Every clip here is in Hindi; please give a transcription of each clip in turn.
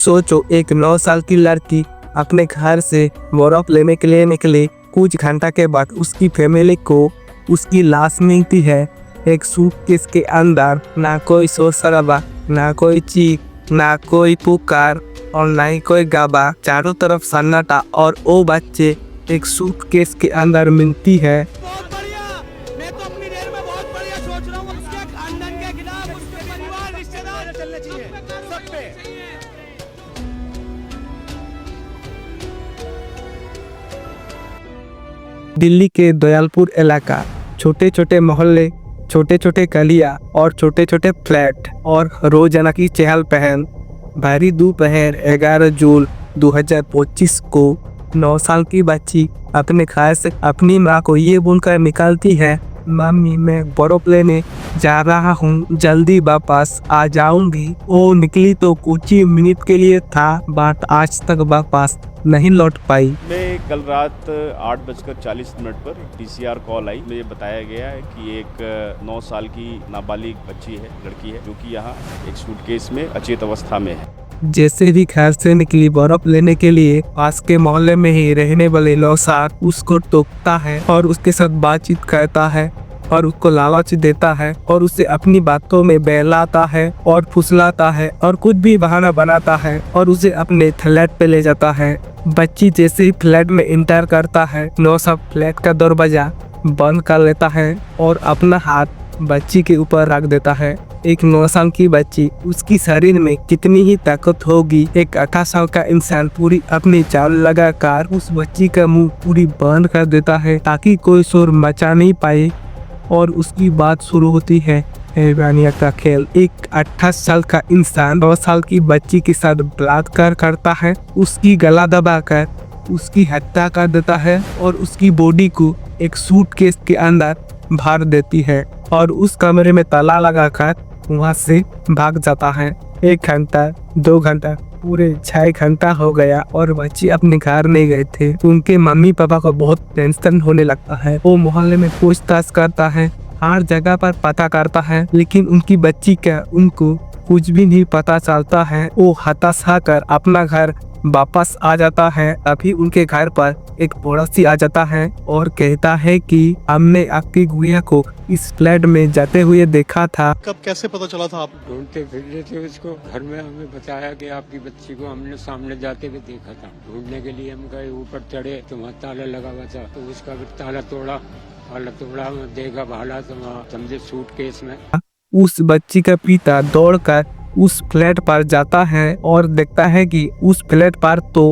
सोचो, एक 9 साल की लड़की अपने घर से बर्फ लेने के लिए निकली। कुछ घंटा के बाद उसकी फैमिली को उसकी लाश मिलती है एक सूटकेस के अंदर। ना कोई शोर शराबा, ना कोई चीख, ना कोई पुकार और ना ही कोई गाबा। चारों तरफ सन्नाटा और वो बच्चे एक सूटकेस के अंदर मिलती है। बहुत बढ़िया। मैं तो अपनी देर में बहुत बढ़िया सोच रहा हूँ। उसके खानदान के खिलाफ उसके परिवार रिश्तेदार चलने चाहिए सब पे। दिल्ली के दयालपुर इलाका, छोटे छोटे मोहल्ले, छोटे छोटे गलियां और छोटे छोटे फ्लैट और रोजाना की चहल पहल। भारी दोपहर 11 जून 2025 को 9 साल की बच्ची अपने घर से अपनी माँ को ये बोलकर निकलती है, मम्मी मैं बर्फ लेने जा रहा हूँ, जल्दी वापस आ जाऊंगी। वो निकली तो कुछ ही मिनट के लिए था, बट आज तक वापस नहीं लौट पाई। मैं कल रात 8:40 पर टीसीआर कॉल आई। मुझे बताया गया है कि एक 9 साल की नाबालिग बच्ची है, लड़की है, जो कि यहाँ एक सूटकेस में अचेत अवस्था में है। जैसे ही घर से निकली बर्फ लेने के लिए, पास के मोहल्ले में ही रहने वाले लौसार उसको टोकता है और उसके साथ बातचीत करता है और उसको लालच देता है और उसे अपनी बातों में बहलाता है और फुसलाता है और कुछ भी बहाना बनाता है और उसे अपने फ्लैट पे ले जाता है। बच्ची जैसे ही फ्लैट में इंटर करता है, नौसा फ्लैट का दरवाजा बंद कर लेता है और अपना हाथ बच्ची के ऊपर रख देता है। एक 9 साल की बच्ची, उसकी शरीर में कितनी ही ताकत होगी, एक 18 साल का इंसान पूरी अपनी चाल लगाकर उस बच्ची का मुंह पूरी बंद कर देता है ताकि कोई शोर मचा नहीं पाए। और उसकी बात शुरू होती है हैवानियत का खेल। एक 18 साल का इंसान 9 साल की बच्ची के साथ बलात्कार करता है, उसकी गला दबाकर उसकी हत्या कर देता है और उसकी बॉडी को एक सूटकेस के अंदर भर देती है और उस कमरे में ताला लगाकर वहां से भाग जाता है। 1 घंटा 2 घंटा पूरे 6 घंटा हो गया और बच्ची अपने घर नहीं गए थे। उनके मम्मी पापा को बहुत टेंशन होने लगता है। वो मोहल्ले में पूछताछ करता है, हर जगह पर पता करता है, लेकिन उनकी बच्ची का उनको कुछ भी नहीं पता चलता है। वो हताश होकर अपना घर वापस आ जाता है। अभी उनके घर पर एक पड़ोसी आ जाता है और कहता है कि हमने आपकी गुड़िया को इस फ्लैट में जाते हुए देखा था। कब कैसे पता चला था आप? ढूंढते फिर रहे थे उसको, घर में हमें बताया कि आपकी बच्ची को हमने सामने जाते हुए देखा था। ढूंढने के लिए हम गए, ऊपर चढ़े तो वहाँ ताला लगा हुआ था, तो उसका भी ताला तोड़ा, देखा भाला तो वहाँ समझे सूटकेस में। उस बच्ची का पिता दौड़कर उस फ्लैट पर जाता है और देखता है कि उस फ्लैट पर तो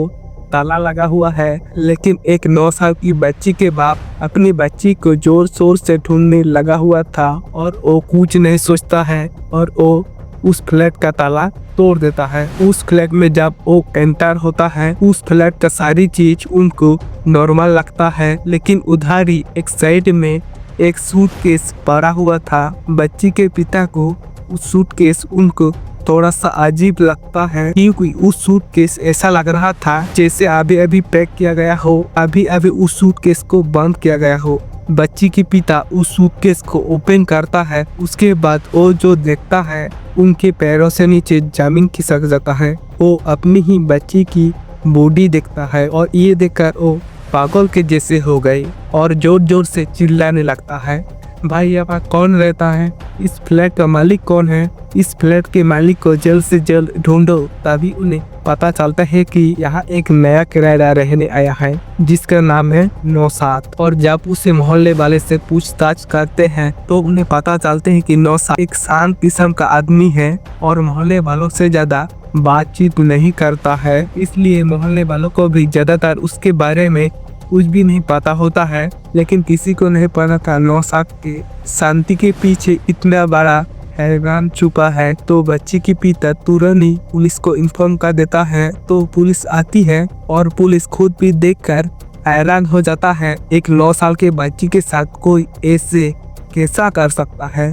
ताला लगा हुआ है, लेकिन एक 9 साल की बच्ची के बाप अपनी बच्ची को जोर शोर से ढूंढने लगा हुआ था और वो कुछ नहीं सोचता है और वो उस फ्लैट का ताला तोड़ देता है। उस फ्लैट में जब वो एंटर होता है, उस फ्लैट का सारी चीज उनको नॉर्मल लगता है, लेकिन उधर ही एक साइड में एक सूटकेस पड़ा हुआ था। बच्ची के पिता को उस सूटकेस उनको थोड़ा सा अजीब लगता है, क्योंकि उस सूटकेस ऐसा लग रहा था जैसे अभी अभी पैक किया गया हो, अभी अभी उस सूटकेस को बंद किया गया हो। बच्ची के पिता उस सूटकेस को ओपन करता है, उसके बाद वो जो देखता है उनके पैरों से नीचे जमीन खिसक जाता है। वो अपनी ही बच्ची की बॉडी देखता है और ये देखकर वो पागल के जैसे हो गई और जोर जोर से चिल्लाने लगता है, भाई यहाँ कौन रहता है? इस फ्लैट का मालिक कौन है? इस फ्लैट के मालिक को जल्द से जल्द ढूंढो। तभी उन्हें पता चलता है कि यहाँ एक नया किराएदार रहने आया है जिसका नाम है नौशाद। और जब उसे मोहल्ले वाले से पूछताछ करते हैं तो उन्हें पता चलते हैं कि नौशाद एक शांत किस्म का आदमी है और मोहल्ले वालों से ज्यादा बातचीत नहीं करता है, इसलिए मोहल्ले वालों को भी ज्यादातर उसके बारे में कुछ भी नहीं पता होता है। लेकिन किसी को नहीं पता था नौशाद के शांति के पीछे इतना बड़ा हैरान छुपा है। तो बच्ची की पिता तुरंत ही पुलिस को इन्फॉर्म कर देता है। तो पुलिस आती है और पुलिस खुद भी देखकर हैरान हो जाता है, एक 9 साल के बच्ची के साथ कोई ऐसे कैसा कर सकता है।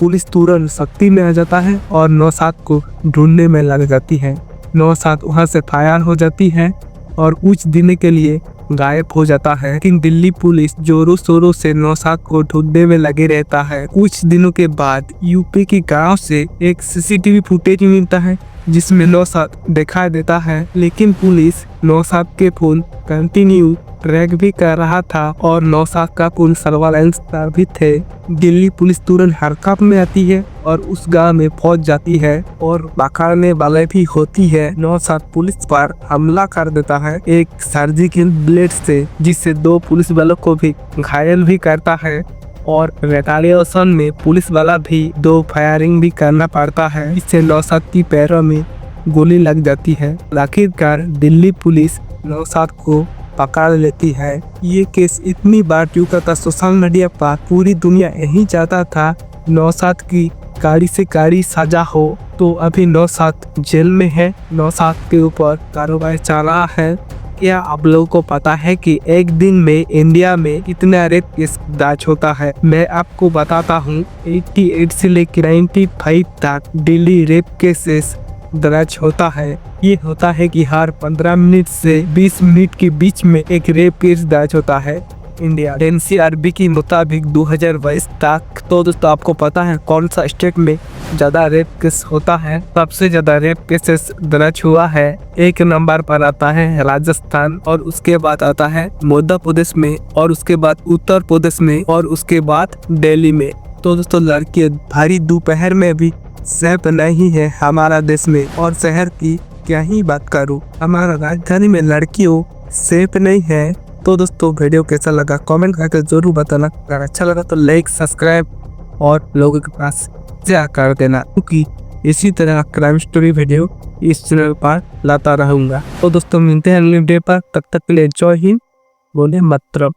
पुलिस तुरंत सख्ती में आ जाता है और नौशाद को ढूंढने में लग जाती है। नौशाद वहां से फरार हो जाती है और कुछ दिन के लिए गायब हो जाता है। लेकिन दिल्ली पुलिस जोरों शोरों से नौशाद को ढूंढने में लगे रहता है। कुछ दिनों के बाद यूपी के गांव से एक सीसीटीवी फुटेज मिलता है जिसमें नौशाद दिखाई देता है, लेकिन पुलिस नौशाद के फोन कंटिन्यू ट्रैक भी कर रहा था और नौशाद का फोन सर्वालेंस पर भी थे। दिल्ली पुलिस तुरंत हरकत में आती है और उस गांव में पहुंच जाती है और पकड़ने वाले भी होती है। नौशाद पुलिस पर हमला कर देता है एक सर्जिकल ब्लेड से, जिससे 2 पुलिस वालों को भी घायल भी करता है और रिटेलिएशन में पुलिस वाला भी 2 फायरिंग भी करना पड़ता है। इससे नौशाद की पैरों में गोली लग जाती है। आखिरकार दिल्ली पुलिस नौशाद को पकड़ लेती है। ये केस इतनी बार चुका था सोशल मीडिया पर, पूरी दुनिया यही चाहता था नौशाद की कड़ी से कड़ी सजा हो। तो अभी नौशाद जेल में है। नौशाद के ऊपर कार्रवाई चल रहा है। क्या आप लोगों को पता है कि एक दिन में इंडिया में कितना रेप केस दर्ज होता है? मैं आपको बताता हूँ। 88 से लेकर 95 तक डेली रेप केसेस दर्ज होता है। ये होता है कि हर 15 मिनट से 20 मिनट के बीच में एक रेप केस दर्ज होता है इंडिया। एनसीआरबी के मुताबिक 2022 तक। तो दोस्तों आपको पता है कौन सा स्टेट में ज्यादा रेप केस होता है? सबसे ज्यादा रेप केसेस दर्ज हुआ है 1 नंबर पर आता है राजस्थान, और उसके बाद आता है मध्य प्रदेश में, और उसके बाद उत्तर प्रदेश में, और उसके बाद दिल्ली में। तो दोस्तों लड़की भारी दोपहर में भी सेफ नहीं है हमारा देश में, और शहर की क्या ही बात करूं, हमारा राजधानी में लड़कियों सेफ नहीं है। तो दोस्तों वीडियो कैसा लगा कमेंट करके जरूर बताना। अगर अच्छा लगा तो लाइक सब्सक्राइब और लोगों के पास शेयर कर देना, क्योंकि इसी तरह क्राइम स्टोरी वीडियो इस चैनल पर लाता रहूंगा। तो दोस्तों मिलते हैं अगले वीडियो पर, तब तक के लिए जय हिंद, बोले मातरम।